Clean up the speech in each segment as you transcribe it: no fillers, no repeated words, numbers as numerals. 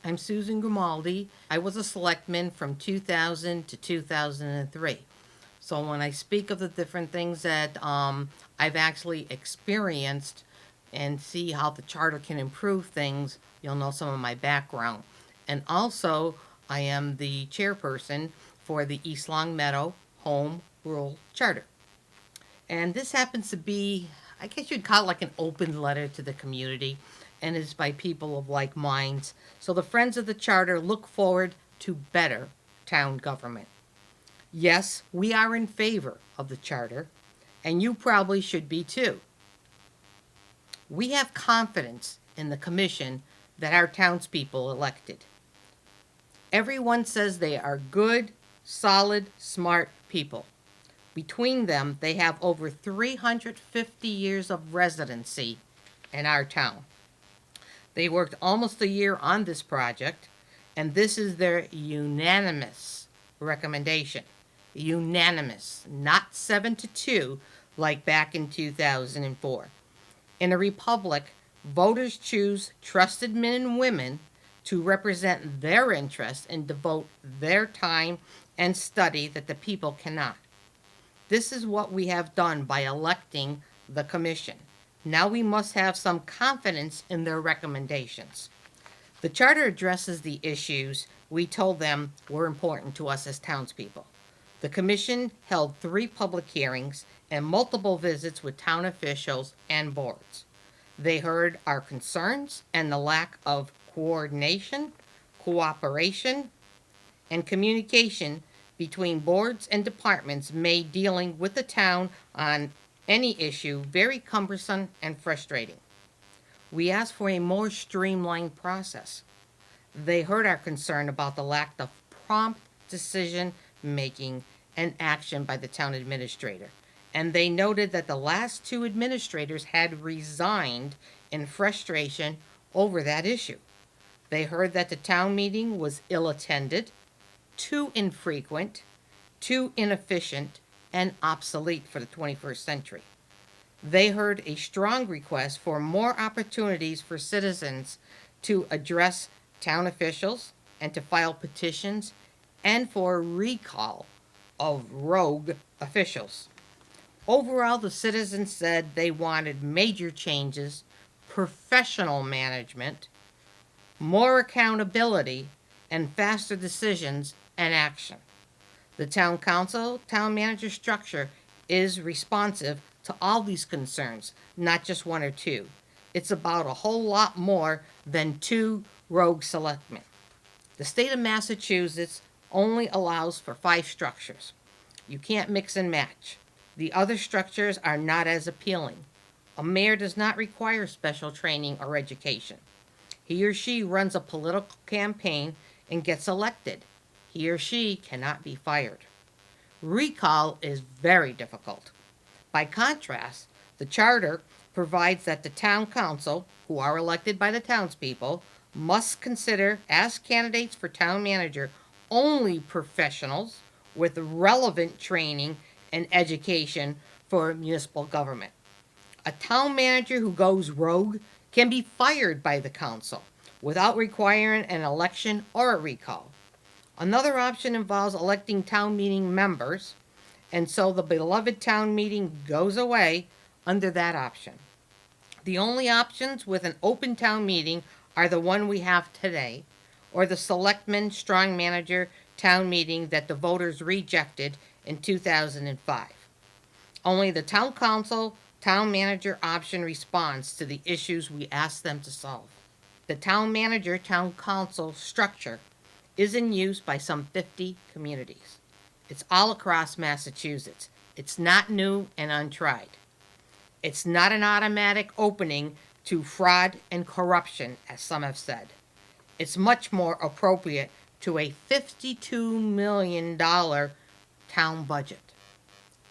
I'm Susan Grimaldi. I was a selectman from 2000 to 2003. So when I speak of the different things that I've actually experienced and see how the charter can improve things, you'll know some of my background. And also, I am the chairperson for the East Long Meadow Home Rule Charter. And this happens to be, I guess you'd call it like an open letter to the community, and is by people of like minds. So the Friends of the Charter look forward to better town government. Yes, we are in favor of the charter, and you probably should be too. We have confidence in the commission that our townspeople elected. Everyone says they are good, solid, smart people. Between them, they have over 350 years of residency in our town. They worked almost a year on this project, and this is their unanimous recommendation. Unanimous, not 7-2 like back in 2004. In a republic, voters choose trusted men and women to represent their interests and devote their time and study that the people cannot. This is what we have done by electing the commission. Now we must have some confidence in their recommendations. The charter addresses the issues we told them were important to us as townspeople. The commission held 3 public hearings and multiple visits with town officials and boards. They heard our concerns and the lack of coordination, cooperation, and communication between boards and departments made dealing with the town on any issue very cumbersome and frustrating. We asked for a more streamlined process. They heard our concern about the lack of prompt decision making and action by the town administrator, and they noted that the last 2 administrators had resigned in frustration over that issue. They heard that the town meeting was ill-attended, too infrequent, too inefficient, and obsolete for the 21st century. They heard a strong request for more opportunities for citizens to address town officials and to file petitions, and for recall of rogue officials. Overall, the citizens said they wanted major changes, professional management, more accountability, and faster decisions and action. The town council, town manager structure is responsive to all these concerns, not just 1 or 2. It's about a whole lot more than 2 rogue selectmen. The state of Massachusetts only allows for 5 structures. You can't mix and match. The other structures are not as appealing. A mayor does not require special training or education. He or she runs a political campaign and gets elected. He or she cannot be fired. Recall is very difficult. By contrast, the charter provides that the town council, who are elected by the townspeople, must consider as candidates for town manager only professionals with relevant training and education for municipal government. A town manager who goes rogue can be fired by the council without requiring an election or a recall. Another option involves electing town meeting members, and so the beloved town meeting goes away under that option. The only options with an open town meeting are the one we have today, or the selectman strong manager town meeting that the voters rejected in 2005. Only the town council, town manager option responds to the issues we ask them to solve. The town manager, town council structure is in use by some 50 communities. It's all across Massachusetts. It's not new and untried. It's not an automatic opening to fraud and corruption, as some have said. It's much more appropriate to a $52 million town budget.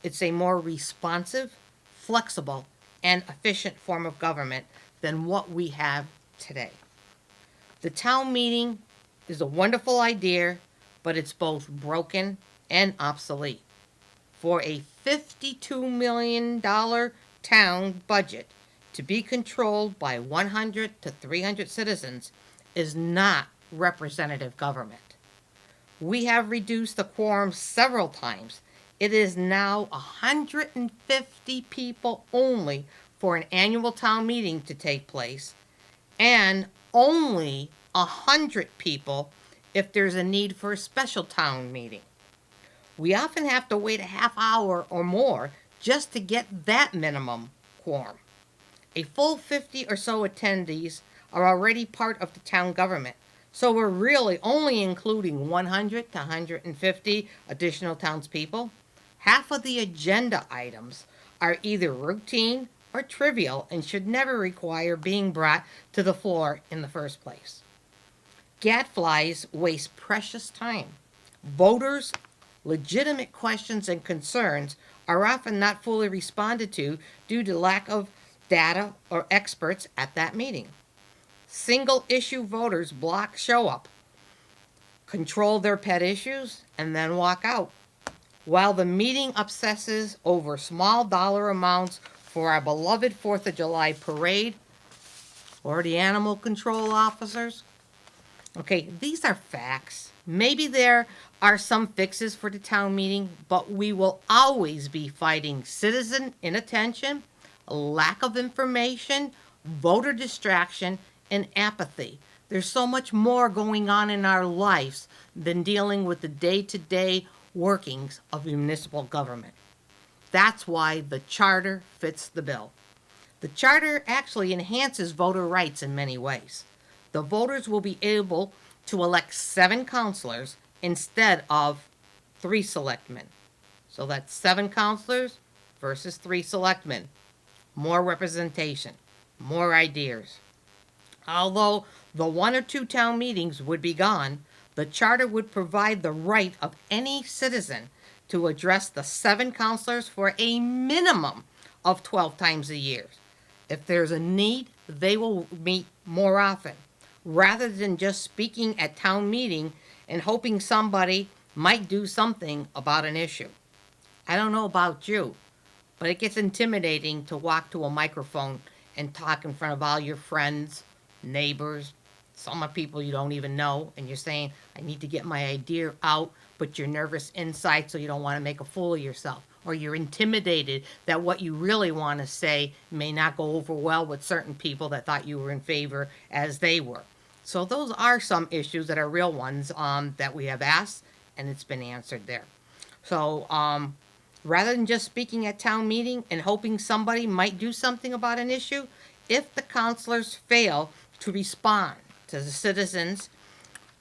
It's a more responsive, flexible, and efficient form of government than what we have today. The town meeting is a wonderful idea, but it's both broken and obsolete. For a $52 million town budget to be controlled by 100 to 300 citizens is not representative government. We have reduced the quorum several times. It is now 150 people only for an annual town meeting to take place, and only 100 people if there's a need for a special town meeting. We often have to wait a half hour or more just to get that minimum quorum. A full 50 or so attendees are already part of the town government, so we're really only including 100 to 150 additional townspeople. Half of the agenda items are either routine or trivial and should never require being brought to the floor in the first place. Gadflies waste precious time. Voters' legitimate questions and concerns are often not fully responded to due to lack of data or experts at that meeting. Single-issue voters block show up, control their pet issues, and then walk out. While the meeting obsesses over small dollar amounts for our beloved 4th of July parade or the animal control officers. Okay, these are facts. Maybe there are some fixes for the town meeting, but we will always be fighting citizen inattention, lack of information, voter distraction, and apathy. There's so much more going on in our lives than dealing with the day-to-day workings of municipal government. That's why the charter fits the bill. The charter actually enhances voter rights in many ways. The voters will be able to elect 7 councilors instead of 3 selectmen. So that's 7 councilors versus 3 selectmen. More representation, more ideas. Although the 1 or 2 town meetings would be gone, the charter would provide the right of any citizen to address the 7 councilors for a minimum of 12 times a year. If there's a need, they will meet more often, rather than just speaking at town meeting and hoping somebody might do something about an issue. I don't know about you, but it gets intimidating to walk to a microphone and talk in front of all your friends, neighbors, some of people you don't even know, and you're saying, I need to get my idea out, but you're nervous inside so you don't want to make a fool of yourself. Or you're intimidated that what you really want to say may not go over well with certain people that thought you were in favor as they were. So those are some issues that are real ones that we have asked, and it's been answered there. So rather than just speaking at town meeting and hoping somebody might do something about an issue, if the councilors fail to respond to the citizens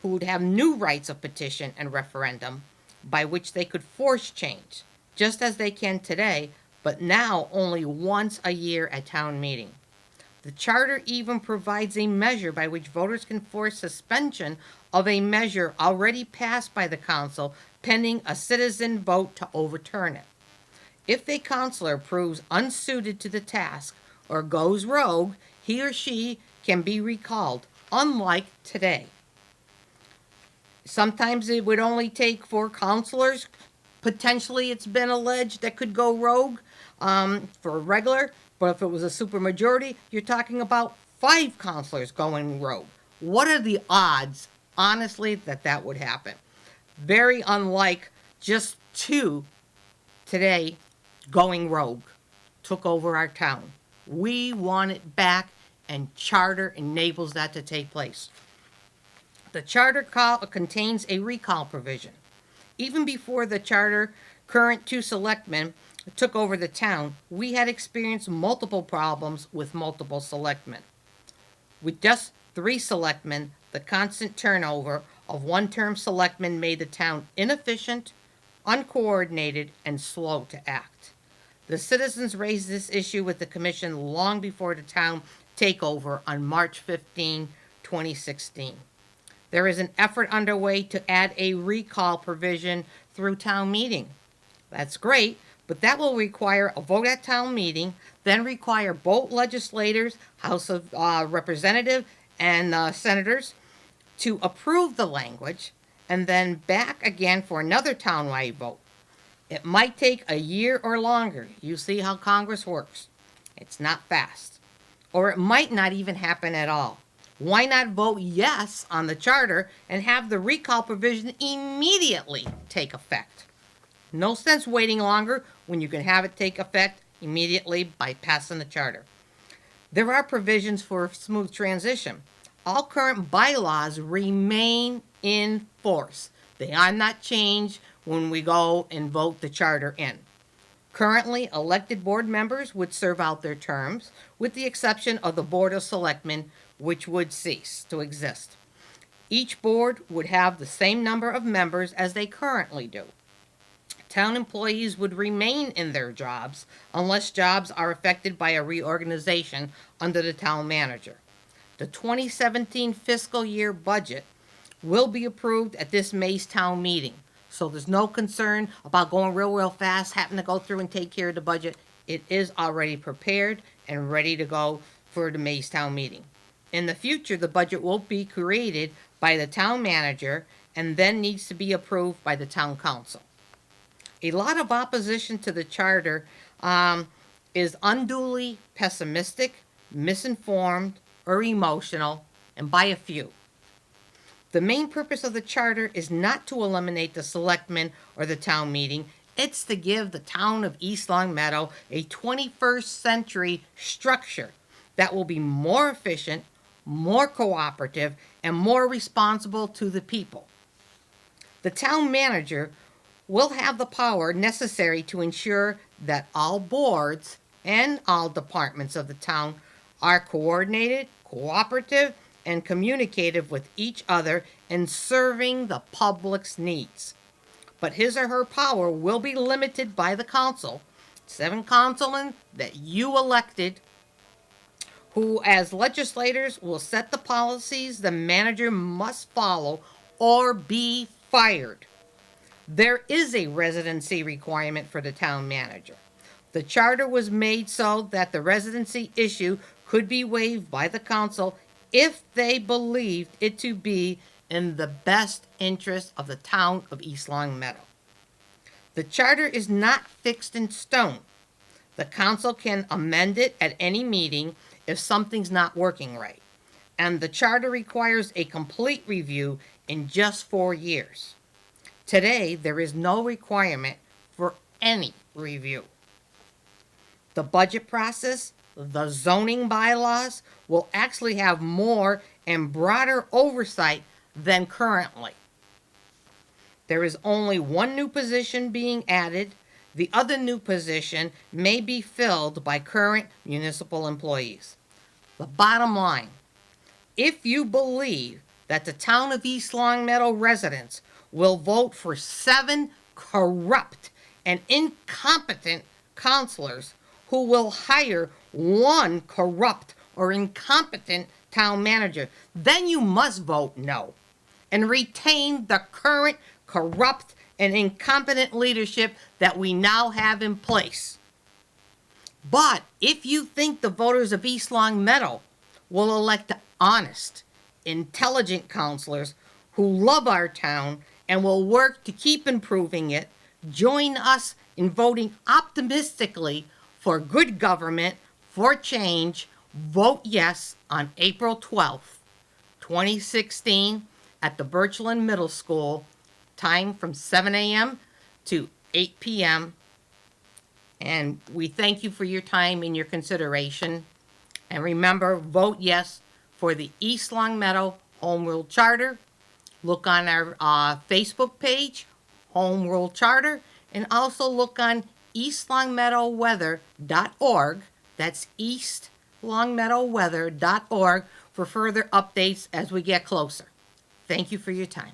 who would have new rights of petition and referendum by which they could force change, just as they can today, but now only once a year at town meeting. The charter even provides a measure by which voters can force suspension of a measure already passed by the council pending a citizen vote to overturn it. If a councilor proves unsuited to the task or goes rogue, he or she can be recalled, unlike today. Sometimes it would only take 4 councilors, potentially it's been alleged, that could go rogue for regular, but if it was a supermajority, you're talking about 5 councilors going rogue. What are the odds, honestly, that would happen? Very unlike just 2 today going rogue, took over our town. We want it back, and charter enables that to take place. The charter contains a recall provision. Even before the charter, current 2 selectmen took over the town, we had experienced multiple problems with multiple selectmen. With just 3 selectmen, the constant turnover of one-term selectmen made the town inefficient, uncoordinated, and slow to act. The citizens raised this issue with the commission long before the town takeover on March 15, 2016. There is an effort underway to add a recall provision through town meeting. That's great, but that will require a vote at town meeting, then require both legislators, House of Representatives and Senators, to approve the language, and then back again for another townwide vote. It might take a year or longer. You see how Congress works. It's not fast. Or it might not even happen at all. Why not vote yes on the charter and have the recall provision immediately take effect? No sense waiting longer when you can have it take effect immediately by passing the charter. There are provisions for a smooth transition. All current bylaws remain in force. They are not changed when we go and vote the charter in. Currently, elected board members would serve out their terms, with the exception of the Board of Selectmen, which would cease to exist. Each board would have the same number of members as they currently do. Town employees would remain in their jobs unless jobs are affected by a reorganization under the town manager. The 2017 fiscal year budget will be approved at this May's town meeting. So there's no concern about going real fast, having to go through and take care of the budget. It is already prepared and ready to go for the May's town meeting. In the future, the budget will be created by the town manager and then needs to be approved by the town council. A lot of opposition to the charter is unduly pessimistic, misinformed, or emotional, and by a few. The main purpose of the charter is not to eliminate the selectmen or the town meeting. It's to give the town of East Long Meadow a 21st century structure that will be more efficient, more cooperative, and more responsible to the people. The town manager will have the power necessary to ensure that all boards and all departments of the town are coordinated, cooperative, and communicative with each other in serving the public's needs. But his or her power will be limited by the council, 7 councilmen that you elected, who as legislators will set the policies the manager must follow or be fired. There is a residency requirement for the town manager. The charter was made so that the residency issue could be waived by the council if they believed it to be in the best interest of the town of East Long Meadow. The charter is not fixed in stone. The council can amend it at any meeting if something's not working right. And the charter requires a complete review in just 4 years. Today, there is no requirement for any review. The budget process, the zoning bylaws will actually have more and broader oversight than currently. There is only one new position being added. The other new position may be filled by current municipal employees. The bottom line, if you believe that the town of East Long Meadow residents will vote for 7 corrupt and incompetent counselors who will hire 1 corrupt or incompetent town manager, then you must vote no and retain the current corrupt and incompetent leadership that we now have in place. But if you think the voters of East Long Meadow will elect honest, intelligent counselors who love our town and will work to keep improving it, join us in voting optimistically for good government, for change. Vote yes on April 12th, 2016 at the Birchland Middle School, time from 7 a.m. to 8 p.m. And we thank you for your time and your consideration. And remember, vote yes for the East Long Meadow Home Rule Charter. Look on our Facebook page, Home Rule Charter, and also look on eastlongmeadowweather.org. That's eastlongmeadowweather.org for further updates as we get closer. Thank you for your time.